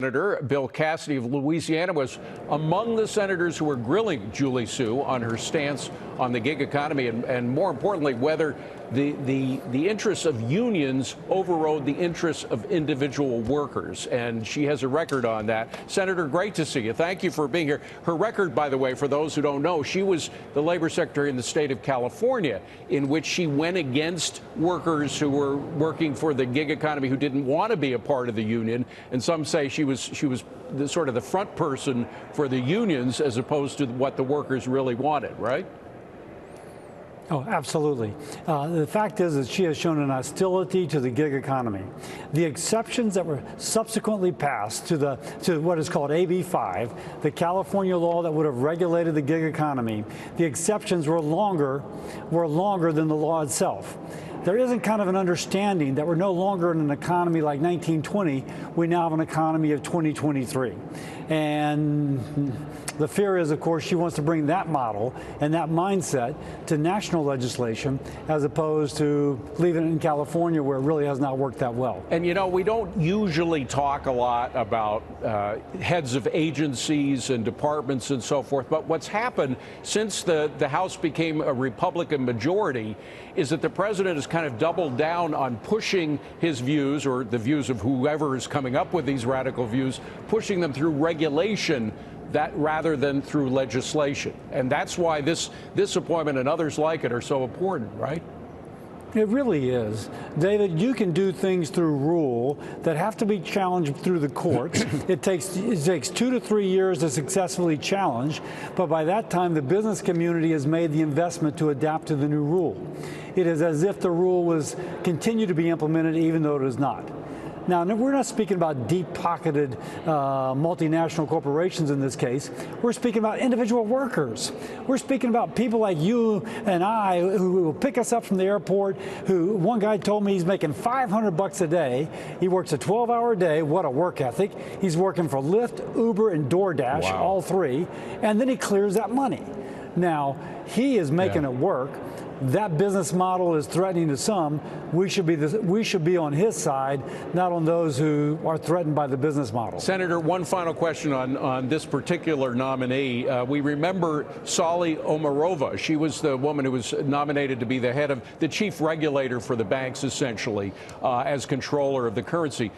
Senator Bill Cassidy of Louisiana was among the senators who were grilling Julie Su on her stance on the gig economy and more importantly, whether the interests of unions overrode the interests of individual workers. And she has a record on that. Senator, great to see you. Thank you for being here. Her record, by the way, for those who don't know, she was the labor secretary in the state of California, in which she went against workers who were working for the gig economy who didn't want to be a part of the union. And some say she was the sort of the front person for the unions as opposed to what the workers really wanted, right? Oh, absolutely. The fact is that she has shown an hostility to the gig economy. The exceptions that were subsequently passed to what is called AB 5, the California law that would have regulated the gig economy, the exceptions were longer than the law itself. There isn't kind of an understanding that we're no longer in an economy like 1920. We now have an economy of 2023. And the fear is, of course, she wants to bring that model and that mindset to national legislation as opposed to leaving it in California where it really has not worked that well. And, you know, we don't usually talk a lot about heads of agencies and departments and so forth. But what's happened since the House became a Republican majority is that the president has kind of doubled down on pushing his views, or the views of whoever is coming up with these radical views, pushing them through regulation rather than through legislation. And that's why this appointment and others like it are so important, right? It really is. David, you can do things through rule that have to be challenged through the courts. It takes 2 to 3 years to successfully challenge, but by that time the business community has made the investment to adapt to the new rule. It is as if the rule was continue to be implemented even though it is not. Now, we're not speaking about deep-pocketed multinational corporations in this case. We're speaking about individual workers. We're speaking about people like you and I who will pick us up from the airport, one guy told me he's making $500 a day. He works a 12-hour day. What a work ethic. He's working for Lyft, Uber, and DoorDash, wow, all three, and then he clears that money. Now, he is making it work. That business model is threatening to some. We should be on his side, not on those who are threatened by the business model. Senator, one final question on this particular nominee. We remember Sally Omarova. She was the woman who was nominated to be the head of the chief regulator for the banks, essentially, as controller of the currency.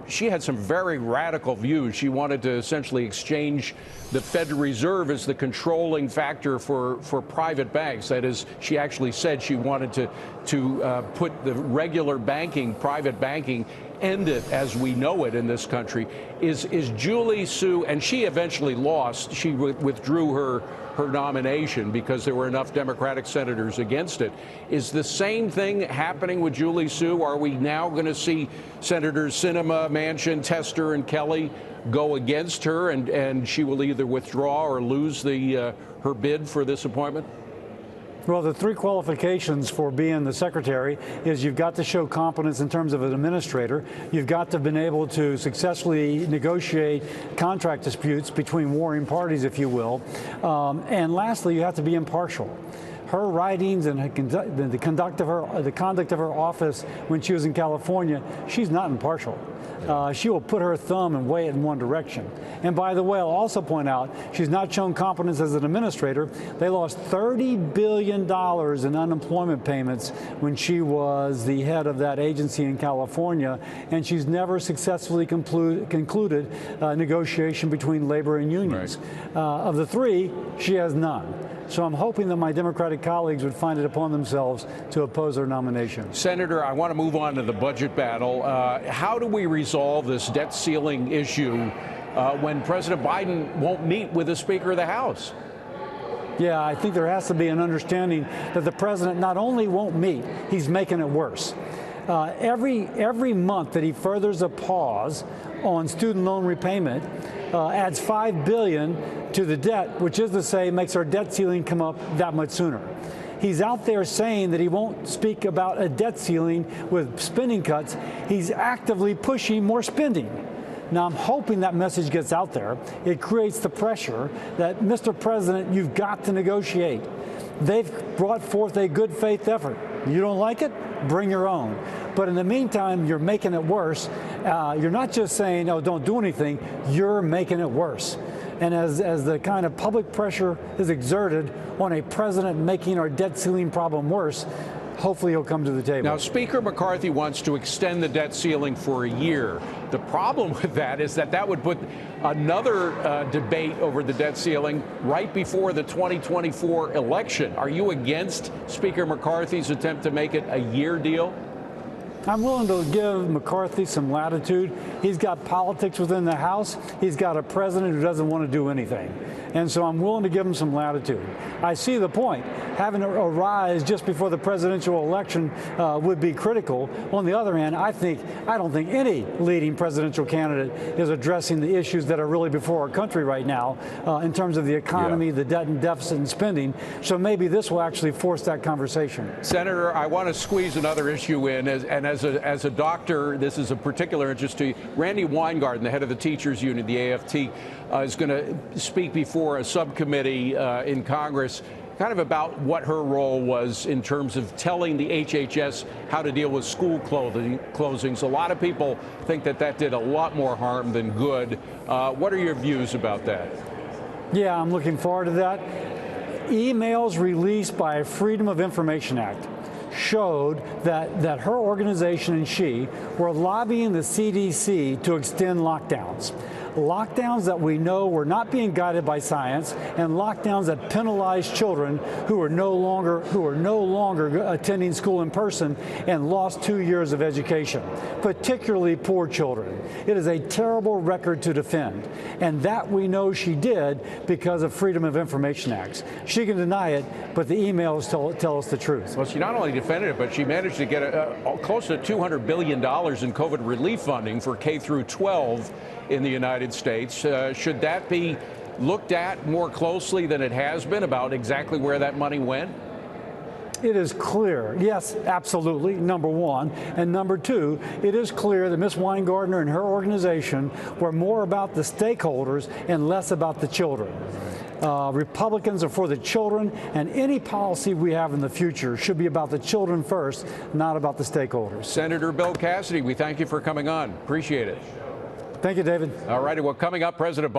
She had some very radical views. She wanted to essentially exchange the Federal Reserve as the controlling factor for private banks. That is, she actually said she wanted to put the regular banking, private banking, end it as we know it in this country. Is Julie Su, and she eventually lost, she withdrew her nomination because there were enough Democratic senators against it. Is the same thing happening with Julie Su? Are we now going to see Senators Sinema, Manchin, Tester, and Kelly go against her, and she will either withdraw or lose her bid for this appointment? Well, the 3 qualifications for being the secretary is you've got to show competence in terms of an administrator. You've got to have been able to successfully negotiate contract disputes between warring parties, if you will. And lastly, you have to be impartial. Her writings and the conduct of her office when she was in California, she's not impartial. She will put her thumb and weigh it in one direction. And by the way, I'll also point out, she's not shown competence as an administrator. They lost $30 billion in unemployment payments when she was the head of that agency in California, and she's never successfully concluded negotiation between labor and unions. Right. Of the 3, she has none. So I'm hoping that my Democratic colleagues would find it upon themselves to oppose her nomination. Senator, I want to move on to the budget battle. How do we resolve this debt ceiling issue when President Biden won't meet with the Speaker of the House? Yeah, I think there has to be an understanding that the president not only won't meet, he's making it worse. Every month that he furthers a pause on student loan repayment adds $5 billion to the debt, which is to say makes our debt ceiling come up that much sooner. He's out there saying that he won't speak about a debt ceiling with spending cuts. He's actively pushing more spending. Now, I'm hoping that message gets out there. It creates the pressure that, Mr. President, you've got to negotiate. They've brought forth a good faith effort. You don't like it? bring your own. But in the meantime, you're making it worse. You're not just saying, oh, don't do anything, you're making it worse. And as the kind of public pressure is exerted on a president making our debt ceiling problem worse, hopefully he'll come to the table. Now, Speaker McCarthy wants to extend the debt ceiling for a year. The problem with that is that would put another debate over the debt ceiling right before the 2024 election. Are you against Speaker McCarthy's attempt to make it a year deal? I'm willing to give McCarthy some latitude. He's got politics within the House. He's got a president who doesn't want to do anything. And so I'm willing to give him some latitude. I see the point. Having it arise just before the presidential election would be critical. On the other hand, I don't think any leading presidential candidate is addressing the issues that are really before our country right now in terms of the economy, the debt and deficit and spending. So maybe this will actually force that conversation. Senator, I want to squeeze another issue in, as a doctor, this is a particular interest to you. Randy Weingarten, the head of the teachers union, the AFT, is going to speak before a subcommittee in Congress kind of about what her role was in terms of telling the HHS how to deal with school closings. A lot of people think that did a lot more harm than good. What are your views about that? Yeah, I'm looking forward to that. Emails released by Freedom of Information Act showed that her organization and she were lobbying the CDC to extend lockdowns. Lockdowns that we know were not being guided by science, and lockdowns that penalize children who are no longer attending school in person and lost 2 years of education, particularly poor children. It is a terrible record to defend, and that we know she did because of Freedom of Information Acts. She can deny it, but the emails tell us the truth. Well, she not only defended it, but she managed to get close to $200 billion in COVID relief funding for K through 12 in the United States. Should that be looked at more closely than it has been about exactly where that money went? It is clear, yes, absolutely, number one. And number two, it is clear that Ms. Weingarten and her organization were more about the stakeholders and less about the children. Republicans are for the children, and any policy we have in the future should be about the children first, not about the stakeholders. Senator Bill Cassidy, we thank you for coming on. Appreciate it. Thank you, David. All righty, well, coming up, President Biden